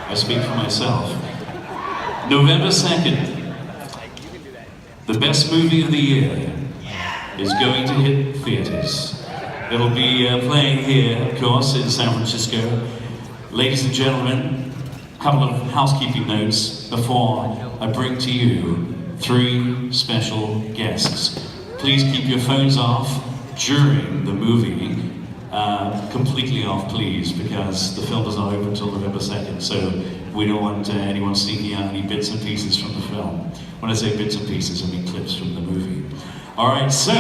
I speak for myself. November 2nd, the best movie of the year is going to hit theaters. It'll be playing here, of course, in San Francisco. Ladies and gentlemen, a couple of housekeeping notes before I bring to you 3 special guests. Please keep your phones off during the movie. Completely off, please, because the film does not open until November 2nd, so we don't want anyone sneaking out any bits and pieces from the film. When I say bits and pieces, I mean clips from the movie. Alright, so,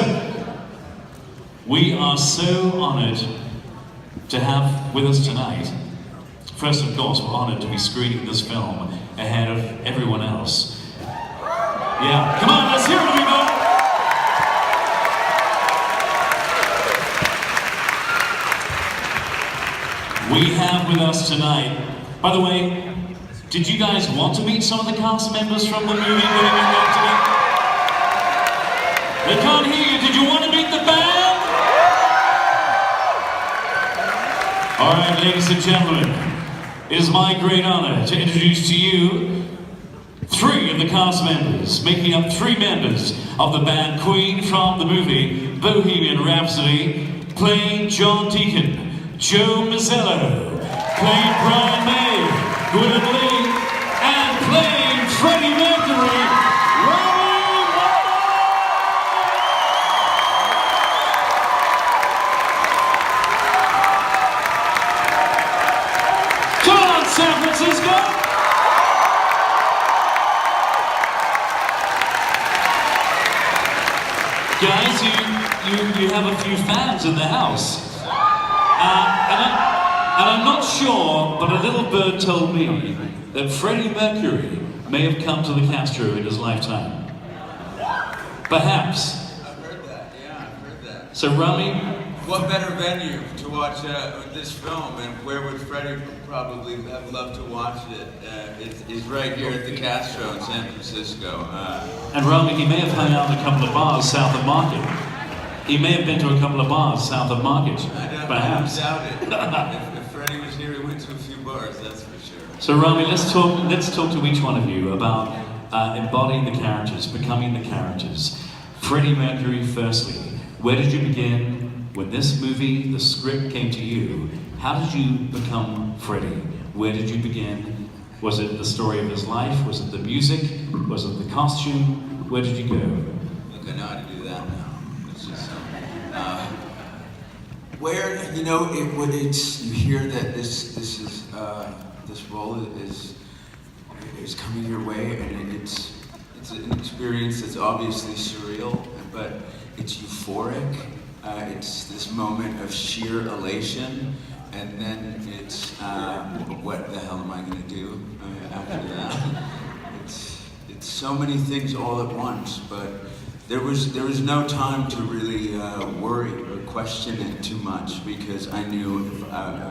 we are so honored to have with us tonight. First, of course, we're honored to be screening this film ahead of everyone else. Yeah, come on, let's hear it, everybody! We have with us tonight, by the way, did you guys want to meet some of the cast members from the movie Bohemian Rhapsody? They can't hear you. Did you want to meet the band? All right, ladies and gentlemen, it is my great honor to introduce to you 3 of the cast members, making up 3 members of the band Queen from the movie Bohemian Rhapsody, playing John Deacon, Joe Mazzello, playing Brian May, Gwilym, and playing Freddie Mercury, Rami Malek! Come on, San Francisco! Guys, you have a few fans in the house. And I'm not sure, but a little bird told me that Freddie Mercury may have come to the Castro in his lifetime. Perhaps. I've heard that, yeah, I've heard that. So Rami? What better venue to watch this film, and where would Freddie probably have loved to watch it? Is right here at the Castro in San Francisco. And Rami, he may have hung out in a couple of bars south of Market. He may have been to a couple of bars south of Market, perhaps. I doubt it. If Freddie was here, he went to a few bars, that's for sure. So Rami, let's talk to each one of you about embodying the characters, becoming the characters. Freddie Mercury, firstly, where did you begin? When this movie, the script came to you, how did you become Freddie? Where did you begin? Was it the story of his life? Was it the music? Was it the costume? Where did you go? Look, I know how to do that now. It's just where, you know, you hear that this role is coming your way, and it's an experience that's obviously surreal, but it's euphoric. It's this moment of sheer elation, and then it's what the hell am I going to do after that? It's so many things all at once, but there was no time to really worry or question it too much, because I knew if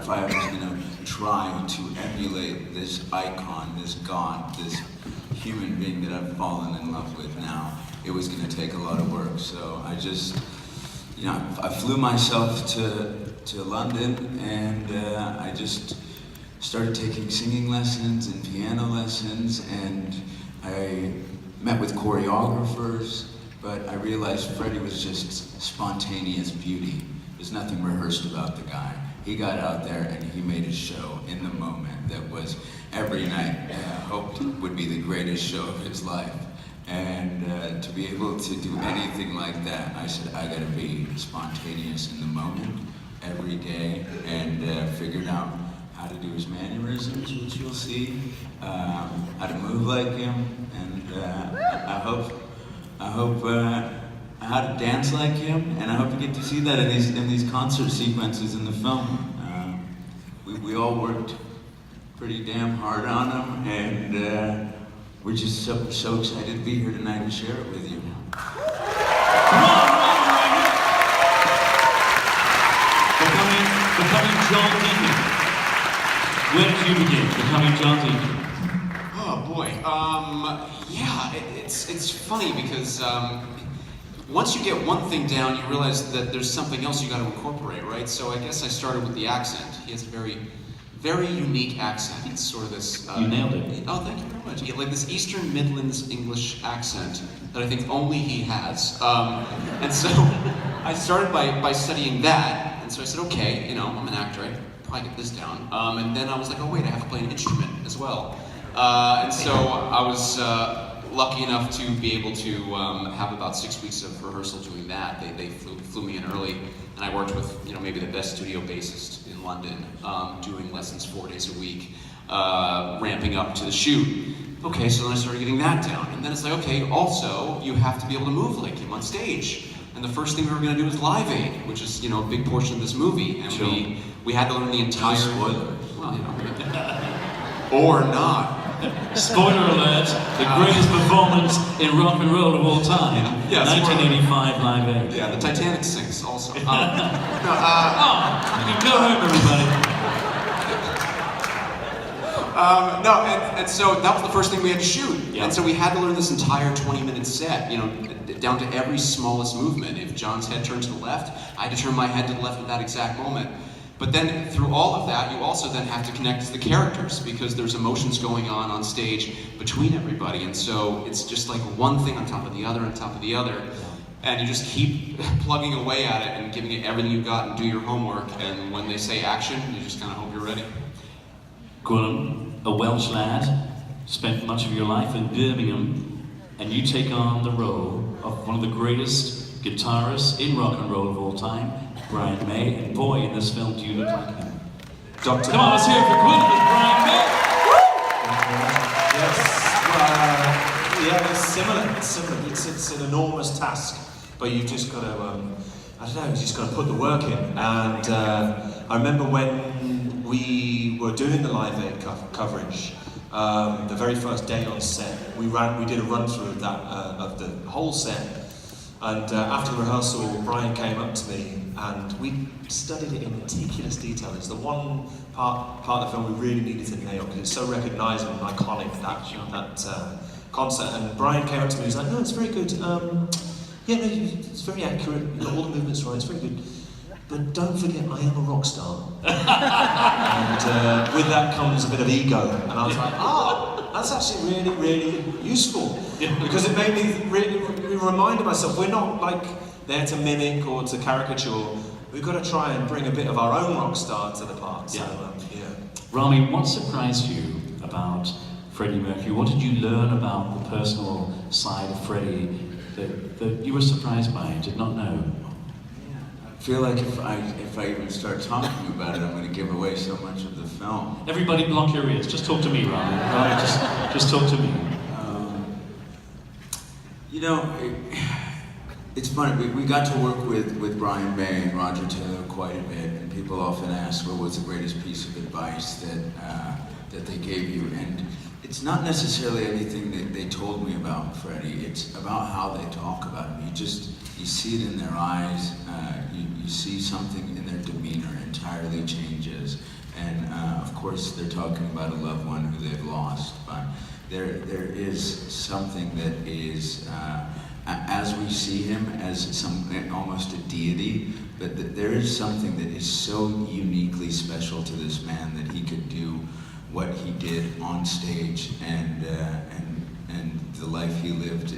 I was going to try to emulate this icon, this god, this human being that I've fallen in love with now, it was going to take a lot of work. So I just, you know, I flew myself to London, and I just started taking singing lessons and piano lessons, and I met with choreographers, but I realized Freddie was just spontaneous beauty. There's nothing rehearsed about the guy. He got out there and he made a show in the moment that was every night hoped would be the greatest show of his life. And to be able to do anything like that, I said, I gotta be spontaneous in the moment, every day, and figured out how to do his mannerisms, which you'll see, how to move like him, and I hope how to dance like him, and I hope you get to see that in these concert sequences in the film. We all worked pretty damn hard on them, and we're just so excited to be here tonight and share it with you. Come on, becoming John Deacon. Where did you begin? Becoming John Deacon. Oh boy. Yeah, it's funny because once you get one thing down, you realize that there's something else you got to incorporate, right? So I guess I started with the accent. He has a very very unique accent. I think it's sort of this... You nailed it. Oh, thank you very much. Yeah, like this Eastern Midlands English accent that I think only he has. And so I started by studying that, and so I said, okay, you know, I'm an actor, I can probably get this down. And then I was like, oh wait, I have to play an instrument as well. And so I was lucky enough to be able to have about 6 weeks of rehearsal doing that. They flew me in early, and I worked with, you know, maybe the best studio bassist in London, doing lessons 4 days a week, ramping up to the shoot. Okay, so then I started getting that down, and then it's like, okay, also, you have to be able to move like him on stage. And the first thing we were going to do was Live Aid, which is, you know, a big portion of this movie, and sure. we had to learn the entire... Spoiler. Well, you know, or not. Spoiler alert, the greatest performance in rock and roll of all time. Yeah, 1985 Live Aid. Yeah, the Titanic sinks also. You can go home, everybody. And so that was the first thing we had to shoot. Yeah. And so we had to learn this entire 20-minute set, you know, down to every smallest movement. If John's head turned to the left, I had to turn my head to the left at that exact moment. But then through all of that, you also then have to connect to the characters because there's emotions going on stage between everybody. And so it's just like one thing on top of the other on top of the other. And you just keep plugging away at it and giving it everything you've got and do your homework. And when they say action, you just kind of hope you're ready. Gwilym, a Welsh lad, spent much of your life in Birmingham, and you take on the role of one of the greatest guitarists in rock and roll of all time, Brian May, and boy, in this film, do you look like him. Dr. Come on, let's hear it for Gwilym as Brian May! Yes, yeah, it's similar. It's an enormous task, but you've just got to, I don't know, you've just got to put the work in. And I remember when we were doing the Live Aid coverage, the very first day on set, we did a run through of that of the whole set. And after rehearsal, Brian came up to me and we studied it in meticulous detail. It's the one part of the film we really needed to nail because it's so recognisable and iconic, that concert. And Brian came up to me and was like, no, it's very good. Yeah, no, it's very accurate. You got all the movements right, it's very good. But don't forget, I am a rock star. And with that comes a bit of ego. And I was like, oh, that's actually really, really useful. Because it made me really remind myself, we're not like there to mimic or to caricature. We've got to try and bring a bit of our own rock star to the part. So, yeah. Rami, what surprised you about Freddie Mercury? What did you learn about the personal side of Freddie that you were surprised by and did not know? I feel like if I even start talking about it, I'm going to give away so much of the film. Everybody block your ears. Just talk to me, Rami. Rami, just talk to me. You know, it's funny. We got to work with Brian May and Roger Taylor quite a bit, and people often ask, well, what's the greatest piece of advice that they gave you? And it's not necessarily anything that they told me about Freddie. It's about how they talk about him. You see it in their eyes. You see something in their demeanor entirely changes. And of course, they're talking about a loved one who they've lost. But there is something that is, as we see him as almost a deity, but that there is something that is so uniquely special to this man that he could do what he did on stage and the life he lived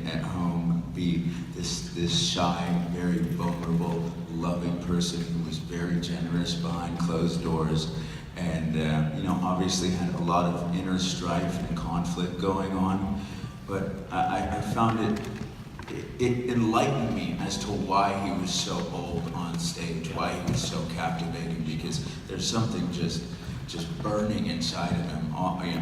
at home, be this shy, very vulnerable, loving person who was very generous behind closed doors, and you know, obviously had a lot of inner strife and conflict going on. But I found it enlightened me as to why he was so bold on stage, why he was so captivating, because there's something just burning inside of him,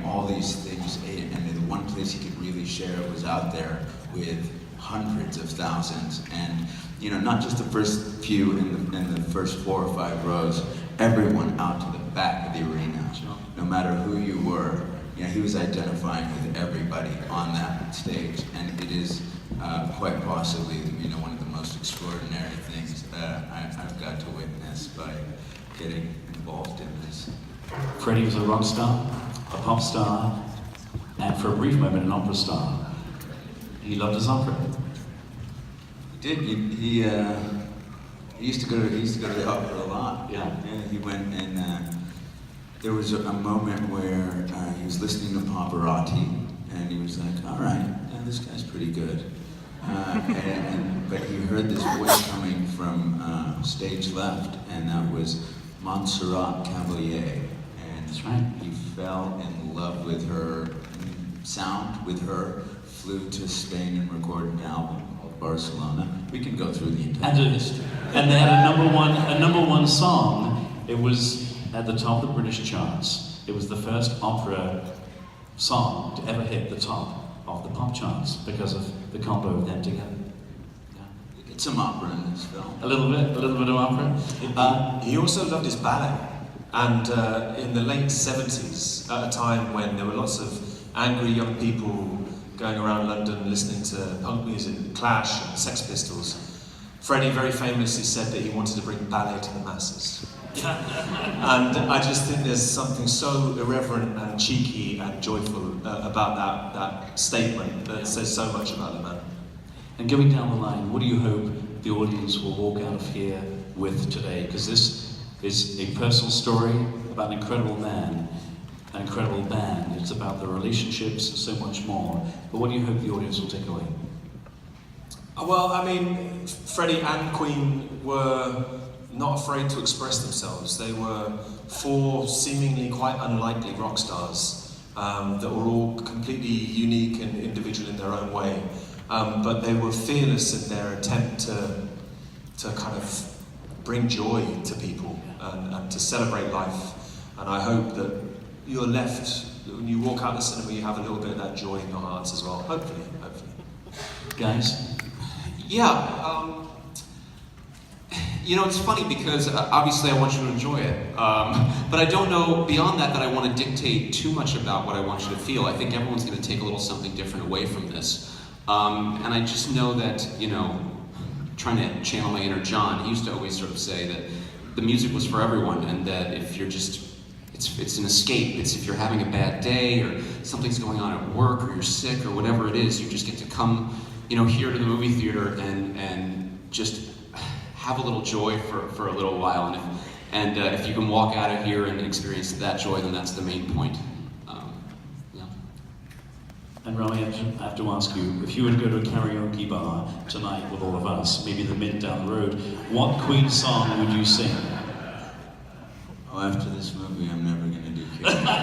all these things, and the one place he could really share it was out there with hundreds of thousands, and you know, not just the first few in the first 4 or 5 rows, everyone out to the back of the arena, no matter who you were. You know, he was identifying with everybody on that stage, and it is quite possibly, you know, one of the most extraordinary things I've got to witness by getting involved in this. Freddie was a rock star, a pop star, and for a brief moment an opera star. He loved his opera. He did. He used to go to the opera a lot. Yeah. He went and there was a moment where he was listening to Pavarotti, and he was like, all right, yeah, this guy's pretty good. But he heard this voice coming from stage left, and that was Montserrat Caballé. And That's right. he fell in love with her sound, with her, flew to Spain and recorded an album called Barcelona. We can go through the entire history. And they had a number one song. It was at the top of the British charts. It was the first opera song to ever hit the top of the pop charts because of the combo of them together. You get some opera in this film. A little bit of opera. He also loved his ballet, and in the late 70s, at a time when there were lots of angry young people going around London listening to punk music, The Clash and the Sex Pistols, Freddie very famously said that he wanted to bring ballet to the masses. And I just think there's something so irreverent and cheeky and joyful about that statement that says so much about the man. And going down the line, what do you hope the audience will walk out of here with today? Because this is a personal story about an incredible man, an incredible band. It's about the relationships and so much more. But what do you hope the audience will take away? Well, I mean, Freddie and Queen were not afraid to express themselves. They were four seemingly quite unlikely rock stars that were all completely unique and individual in their own way. But they were fearless in their attempt to kind of bring joy to people and to celebrate life. And I hope that you're left, when you walk out the cinema, you have a little bit of that joy in your hearts as well. Hopefully. Guys? Yeah, you know, it's funny because obviously I want you to enjoy it, but I don't know beyond that I want to dictate too much about what I want you to feel. I think everyone's going to take a little something different away from this, and I just know that, you know, trying to channel my inner John, he used to always sort of say that the music was for everyone, and that if you're just, it's an escape. It's if you're having a bad day or something's going on at work or you're sick or whatever it is, you just get to come, you know, here to the movie theater and just have a little joy for a little while, and if you can walk out of here and experience that joy, then that's the main point. Yeah. And Rami, I have to ask you, if you were to go to a karaoke bar tonight with all of us, maybe the Mint down the road, what Queen song would you sing? Oh, after this movie, I'm never going to do karaoke.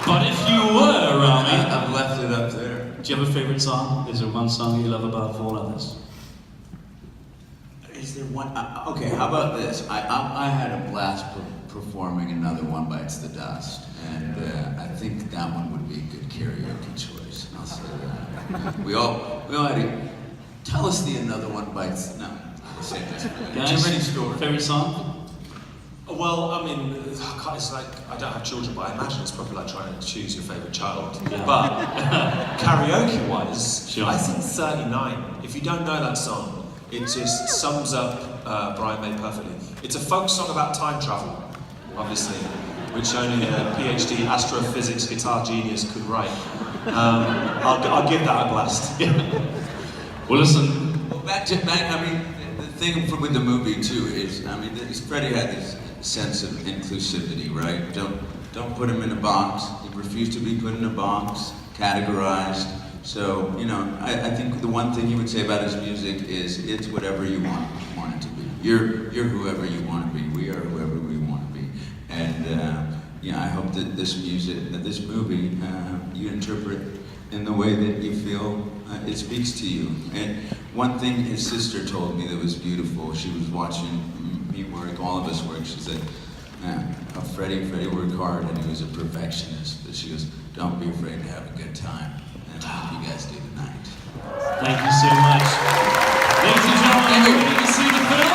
But if you were, Rami, I've left it up there. do you have a favorite song? Is there one song you love above all others? Is there one? Okay, how about this? I had a blast performing another One Bites the Dust, and I think that one would be a good karaoke choice. I'll say that. We all had to tell us the Another One Bites. No, I'll say this. Guys, Too many stories. favorite song? Well, I mean, it's like, I don't have children, but I imagine it's probably like trying to choose your favourite child. Yeah. But karaoke-wise, Sure. I think 39. If you don't know that song, it just sums up Brian May perfectly. It's a folk song about time travel, obviously, which only a PhD astrophysics guitar genius could write. I'll give that a blast. Well, listen, Well, back, I mean, the thing with the movie too is, I mean, Freddie had this sense of inclusivity, right? Don't put him in a box. He refused to be put in a box, categorized. So, you know, I think the one thing he would say about his music is, it's whatever you want it to be. You're whoever you want to be. We are whoever we want to be. And yeah, I hope that this movie, you interpret in the way that you feel it speaks to you. And one thing his sister told me that was beautiful, she was watching me work, all of us work, she said, Freddie worked hard and he was a perfectionist, but she goes, don't be afraid to have a good time. And I hope you guys do tonight. thank you so much. Ladies and gentlemen, are you ready to see the film?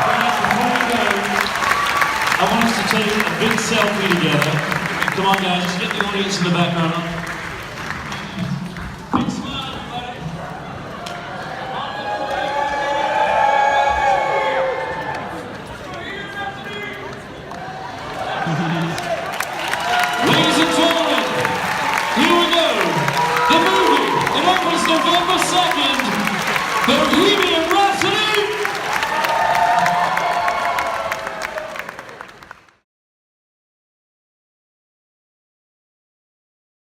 Guys, before we go, I want us to take a big selfie together. Come on guys, just get the audience in the background.